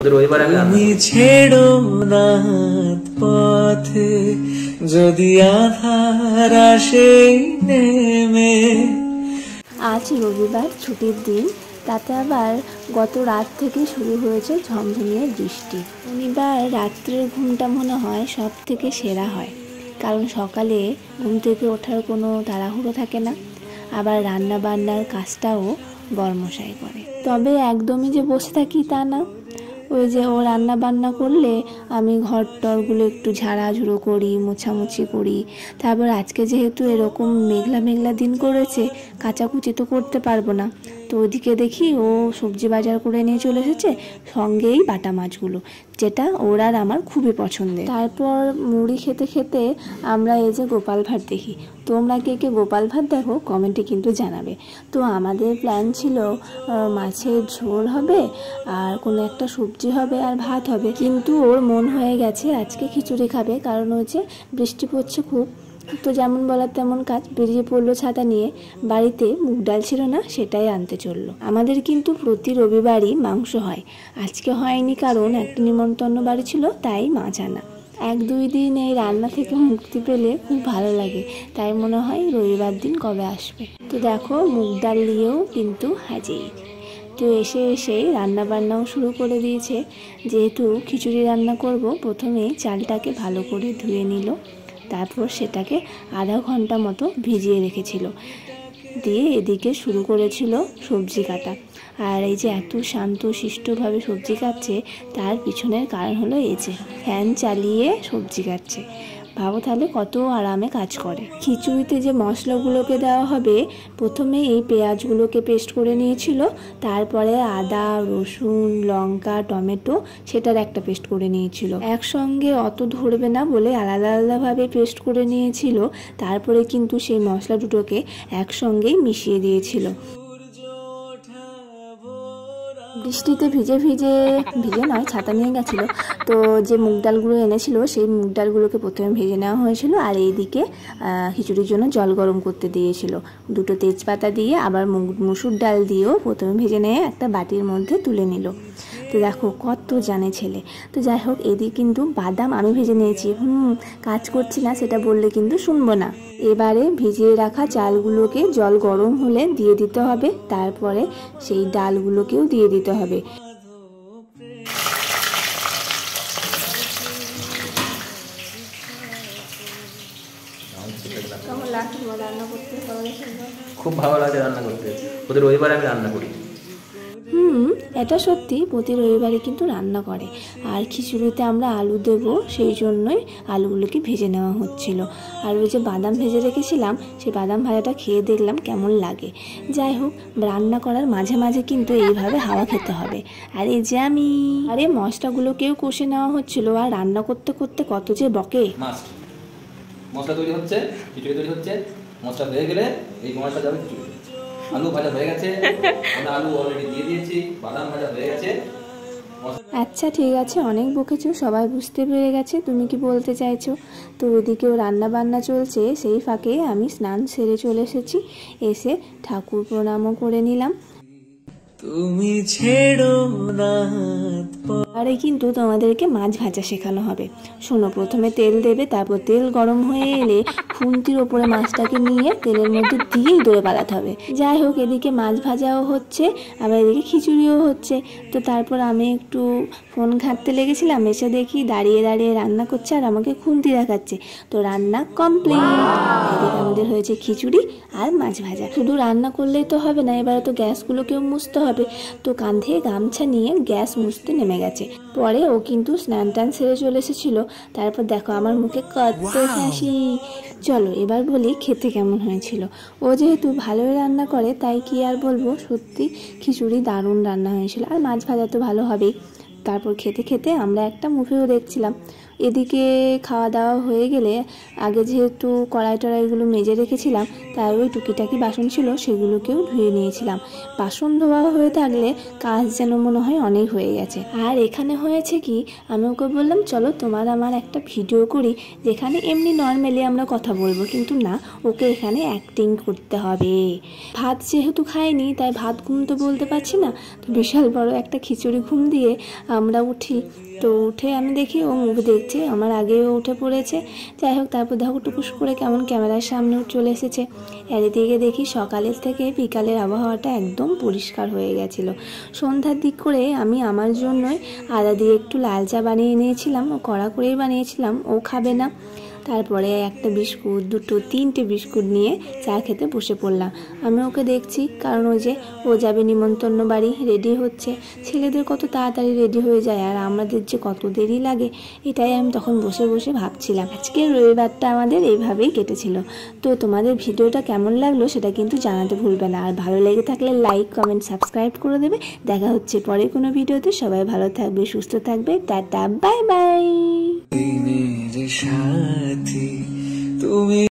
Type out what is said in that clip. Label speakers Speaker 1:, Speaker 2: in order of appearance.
Speaker 1: তুমি ছেড়ো না পথে যদি আধার আসে নেমে।
Speaker 2: আজ রবিবার, ছুটির দিন, তাতে আবার গত রাত থেকে শুরু হয়েছে ঝমঝমিয়ে বৃষ্টি। শনিবার রাত্রের ঘুমটা মনে হয় সব থেকে সেরা হয়, কারণ সকালে ঘুম থেকে ওঠার কোনো তাড়াহুড়ো থাকে না, আবার রান্না বান্নার কাজটাও বরমশাই করে। তবে একদমই যে বসে থাকি তা না, ওই যে ও রান্না বান্না করলে আমি ঘর টরগুলো একটু ঝাড়াঝুড়ো করি, মোছামুছি করি। তারপর আজকে যেহেতু এরকম মেঘলা মেঘলা দিন করেছে, কাচাকুচি তো করতে পারবো না, তো ওইদিকে দেখি ও সবজি বাজার করে নিয়ে চলে এসেছে, সঙ্গেই বাটা মাছগুলো, যেটা ওর আর আমার খুবই পছন্দের। তারপর মুড়ি খেতে খেতে আমরা এই যে গোপাল ভাট দেখি। তোমরা কে কে গোপাল ভাট দেখো কমেন্টে কিন্তু জানাবে। তো আমাদের প্ল্যান ছিল মাছের ঝোল হবে আর কোনো একটা সবজি হবে আর ভাত হবে, কিন্তু ওর মন হয়ে গেছে আজকে খিচুড়ি খাবে, কারণ হচ্ছে বৃষ্টি পড়ছে খুব। তো যেমন বলার তেমন কাজ, বেরিয়ে পড়লো ছাতা নিয়ে। বাড়িতে মুগ ডাল ছিল না, সেটাই আনতে চললো। আমাদের কিন্তু প্রতি রবিবারই মাংস হয়, আজকে হয়নি কারণ একটা নিমন্ত্রণ বাড়ি ছিল, তাই মাছ আনা। 1-2 দিন এই রান্না থেকে মুক্তি পেলে খুব ভালো লাগে, তাই মনে হয় রবিবার দিন কবে আসবে। তো দেখো মুগ ডাল নিয়েও কিন্তু হাজির। তো এসেই রান্না বান্নাও শুরু করে দিয়েছে। যেহেতু খিচুড়ি রান্না করব, প্রথমে চালটাকে ভালো করে ধুয়ে নিল, তারপর সেটাকে আধা ঘন্টা মতো ভিজিয়ে রেখেছিল, দিয়ে এদিকে শুরু করেছিল সবজি কাটা। আর এই যে এত শান্ত শিষ্টভাবে সবজি কাটছে, তার পিছনের কারণ হলো এই যে ফ্যান চালিয়ে সবজি কাটছে। ভাবো তাহলে কত আরামে কাজ করে। খিচুড়িতে যে মশলাগুলোকে দেওয়া হবে, প্রথমে এই পেঁয়াজগুলোকে পেস্ট করে নিয়েছিল, তারপরে আদা, রসুন, লঙ্কা, টমেটো সেটার একটা পেস্ট করে নিয়েছিল। একসঙ্গে অত ধরবে না বলে আলাদা আলাদাভাবে পেস্ট করে নিয়েছিল, তারপরে কিন্তু সেই মশলা দুটোকে একসঙ্গেই মিশিয়ে দিয়েছিল। বৃষ্টিতে ভিজে নয়, ছাতা নিয়ে গেছিলো, তো যে মুগ ডালগুলো এনেছিল সেই মুগ ডালগুলোকে প্রথমে ভেজে নেওয়া হয়েছিল, আর এইদিকে খিচুড়ির জন্য জল গরম করতে দিয়েছিল। 2টো তেজপাতা দিয়ে আবার মুসুর ডাল দিয়েও প্রথমে ভেজে নিয়ে একটা বাটির মধ্যে তুলে নিল। তো দেখো কত জানে ছেলে। তো যাই হোক, এদিকে কিন্তু বাদাম আমি ভেজে নিয়েছি। কাজ করছি না সেটা বললে কিন্তু শুনবো না। এবারে ভিজিয়ে রাখা চালগুলোকে জল গরম হলে দিয়ে দিতে হবে, তারপরে সেই ডালগুলোকেও দিয়ে দিতে হবে।
Speaker 3: খুব ভালো লাগে রান্না করতে, প্রতি রবিবার আমি রান্না করি।
Speaker 2: এটা সত্যি, প্রতি রবিবারে কিন্তু রান্না করে। আর খিচুড়িতে আমরা আলু দেব, সেই জন্যই আলুগুলোকে ভেজে নেওয়া হচ্ছিল। আর ওই যে বাদাম ভেজে রেখেছিলাম, সেই বাদাম ভাজাটা খেয়ে দেখলাম কেমন লাগে। যাই হোক, রান্না করার মাঝে মাঝে কিন্তু এইভাবে হাওয়া খেতে হবে। আর এই যে আরে মশলাগুলোকেও কষে নেওয়া হচ্ছিল, আর রান্না করতে করতে কত যে বকে।
Speaker 3: মশলা তৈরি হচ্ছে, খিচুড়ি তৈরি হচ্ছে, মশলা হয়ে গেলে এই মশলা যাবে খিচুড়ি। আলু ভাজা হয়ে গেছে, আমরা আলু অলরেডি দিয়ে দিয়েছি, বাদাম ভাজা হয়ে গেছে।
Speaker 2: আচ্ছা ঠিক আছে, অনেক বকেছো, সবাই বুঝতে পেরে গেছে তুমি কি বলতে চাইছো। তো ওদিকেও রান্না বান্না চলছে, সেই ফাঁকে আমি স্নান সেরে চলে এসেছি, এসে ঠাকুর প্রণামও করে নিলাম।
Speaker 1: তুমি ছেড়ো না।
Speaker 2: আরে কিন্তু তোমাদেরকে মাছ ভাজা শেখানো হবে। শোনো, প্রথমে তেল দেবে, তারপর তেল গরম হয়ে এলে খুন্তির ওপরে মাছটাকে নিয়ে তেলের মধ্যে দিয়েই দৌড়ে পালাতে হবে। যাই হোক, এদিকে মাছ ভাজাও হচ্ছে, আবার এদিকে খিচুড়িও হচ্ছে। তো তারপর আমি একটু ফোন ঘাঁটতে লেগেছিলাম, এসে দেখি দাঁড়িয়ে দাঁড়িয়ে রান্না করছে আর আমাকে খুন্তি দেখাচ্ছে। তো রান্না কমপ্লিট। এদিকে আমাদের হয়েছে খিচুড়ি আর মাছ ভাজা। শুধু রান্না করলেই তো হবে না, এবারে তো গ্যাসগুলোকেও মুছতে হবে। তো কাঁধে গামছা নিয়ে গ্যাস মুছতে নেমে গেছে। পরে ও কিন্তু স্নান টান সেরে চলে এসেছিল। তারপর দেখো আমার মুখে কত হাসি। চলো এবার বলি খেতে কেমন হয়েছিল। ও যেহেতু ভালোই রান্না করে, তাই কি আর বলবো, সত্যি খিচুড়ি দারুণ রান্না হয়েছিল, আর মাছ ভাজা তো ভালো হবেই। তারপর খেতে খেতে আমরা একটা মুভিও দেখছিলাম। এদিকে খাওয়া দাওয়া হয়ে গেলে আগে যেহেতু কড়াই টড়াইগুলো মেজে রেখেছিলাম, তার ওই টুকিটাকি বাসন ছিল সেগুলোকেও ধুয়ে নিয়েছিলাম। বাসন ধোয়া হয়ে থাকলে কাজ যেন মনে হয় অনেক হয়ে গেছে। আর এখানে হয়েছে কি, আমি ওকে বললাম চলো তোমার আমার একটা ভিডিও করি যেখানে এমনি নর্মালি আমরা কথা বলবো, কিন্তু না, ওকে এখানে অ্যাক্টিং করতে হবে। ভাত যেহেতু খাইনি তাই ভাত ঘুম তো বলতে পারছি না, তো বিশাল বড় একটা খিচুড়ি ঘুম দিয়ে আমরা উঠি। তো উঠে আমি দেখি ও মুভি দেখছে, আমার আগেও উঠে পড়েছে। যাই হোক, তারপর দেখো টুকুস করে কেমন ক্যামেরার সামনেও চলে এসেছে। এদিকে দেখি সকালের থেকে বিকালের আবহাওয়াটা একদম পরিষ্কার হয়ে গেছিলো। সন্ধ্যার দিক করে আমি আমার জন্যই আদা দিয়ে একটু লাল চা বানিয়ে নিয়েছিলাম, ও কড়া করেই বানিয়েছিলাম, ও খাবে না। তারপরে একটা বিস্কুট, দুটো তিনটে বিস্কুট নিয়ে চা খেতে বসে পড়লাম। আমি ওকে দেখছি, কারণ ওই যে ও যাবে নিমন্ত্রণ বাড়ি, রেডি হচ্ছে। ছেলেদের কত তাড়াতাড়ি রেডি হয়ে যায় আর আমাদের যে কত দেরি লাগে, এটাই আমি তখন বসে বসে ভাবছিলাম। আজকে রবিবারটা আমাদের এইভাবেই কেটেছিল। তো তোমাদের ভিডিওটা কেমন লাগলো সেটা কিন্তু জানাতে ভুলবে না। আর ভালো লেগে থাকলে লাইক, কমেন্ট, সাবস্ক্রাইব করে দেবে। দেখা হচ্ছে পরে কোনো ভিডিওতে। সবাই ভালো থাকবে, সুস্থ থাকবে। Tata, bye bye.
Speaker 1: দিনের সাথী তুমি।